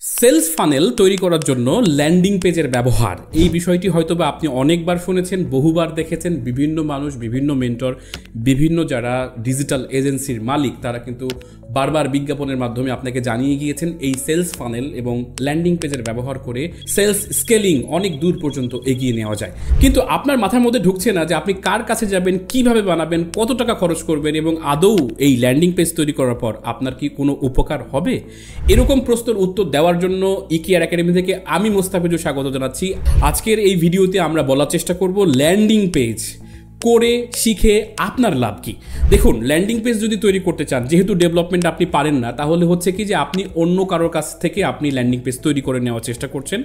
Sales funnel তৈরি করার জন্য ল্যান্ডিং পেজের ব্যবহার এই বিষয়টি হয়তোবা আপনি অনেকবার শুনেছেন, বহুবার দেখেছেন। বিভিন্ন মানুষ, বিভিন্ন মেন্টর, বিভিন্ন যারা ডিজিটাল এজেন্সির মালিক তারা কিন্তু বারবার বিজ্ঞাপনের মাধ্যমে আপনাকে জানিয়ে গিয়েছেন এই সেলস ফানেল এবং ল্যান্ডিং পেজের ব্যবহার করে সেলস স্কেলিং অনেক দূর পর্যন্ত এগিয়ে নেওয়া যায়। কিন্তু আপনার মাথার মধ্যে ঢুকছে না যে আপনি কার কাছে যাবেন, কিভাবে বানাবেন, কত টাকা খরচ করবেন এবং আদৌ এই ল্যান্ডিং পেজ তৈরি করার পর আপনার কি কোনো উপকার হবে। এরকম প্রশ্নের উত্তর দেওয়ার জন্য ইকিয়ার একাডেমি থেকে আমি মোস্তাফিজুর স্বাগত জানাচ্ছি। আজকের এই ভিডিওতে আমরা বলার চেষ্টা করব ল্যান্ডিং পেজ করে শিখে আপনার লাভ কি। দেখুন, ল্যান্ডিং পেজ যদি তৈরি করতে চান, যেহেতু ডেভেলপমেন্ট আপনি পারেন না, তাহলে হচ্ছে কি যে আপনি অন্য কারোর কাছ থেকে আপনি ল্যান্ডিং পেজ তৈরি করে নেওয়ার চেষ্টা করছেন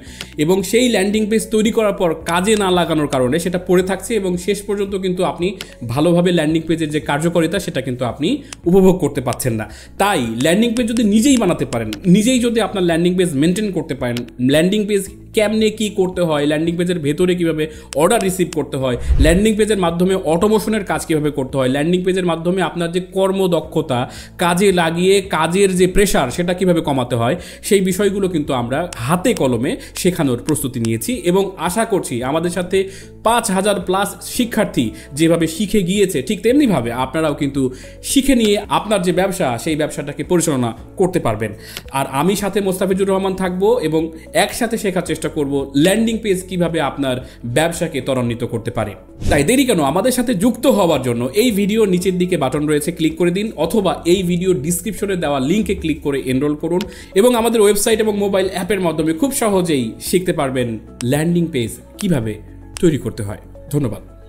এবং সেই ল্যান্ডিং পেজ তৈরি করার পর কাজে না লাগানোর কারণে সেটা পড়ে থাকছে এবং শেষ পর্যন্ত কিন্তু আপনি ভালোভাবে ল্যান্ডিং পেজের যে কার্যকারিতা সেটা কিন্তু আপনি উপভোগ করতে পারছেন না। তাই ল্যান্ডিং পেজ যদি নিজেই বানাতে পারেন, নিজেই যদি আপনার ল্যান্ডিং পেজ মেনটেন করতে পারেন, ল্যান্ডিং পেজ কেমনে কি করতে হয়, ল্যান্ডিং পেজের ভেতরে কিভাবে অর্ডার রিসিভ করতে হয়, ল্যান্ডিং পেজের মাধ্যমে অটোমেশনের কাজ কিভাবে করতে হয়, ল্যান্ডিং পেজের মাধ্যমে আপনার যে কর্মদক্ষতা কাজে লাগিয়ে কাজের যে প্রেশার সেটা কিভাবে কমাতে হয়, সেই বিষয়গুলো কিন্তু আমরা হাতে কলমে শেখানোর প্রস্তুতি নিয়েছি এবং আশা করছি আমাদের সাথে ৫,০০০+ শিক্ষার্থী যেভাবে শিখে গিয়েছে ঠিক তেমনিভাবে আপনারাও কিন্তু শিখে নিয়ে আপনার যে ব্যবসা সেই ব্যবসাটাকে পরিচালনা করতে পারবেন। আর আমি সাথে মোস্তাফিজুর রহমান থাকবো এবং একসাথে শেখার চেষ্টা করব ল্যান্ডিং পেজ কিভাবে আপনার ব্যবসাকে ত্বরান্বিত করতে পারে। তাই দেরি কেন, আমাদের সাথে যুক্ত হওয়ার জন্য এই ভিডিওর নিচের দিকে বাটন রয়েছে, ক্লিক করে দিন, অথবা এই ভিডিওর ডিসক্রিপশনে দেওয়া লিঙ্কে ক্লিক করে এনরোল করুন এবং আমাদের ওয়েবসাইট এবং মোবাইল অ্যাপের মাধ্যমে খুব সহজেই শিখতে পারবেন ল্যান্ডিং পেজ কিভাবে তৈরি করতে হয়। ধন্যবাদ।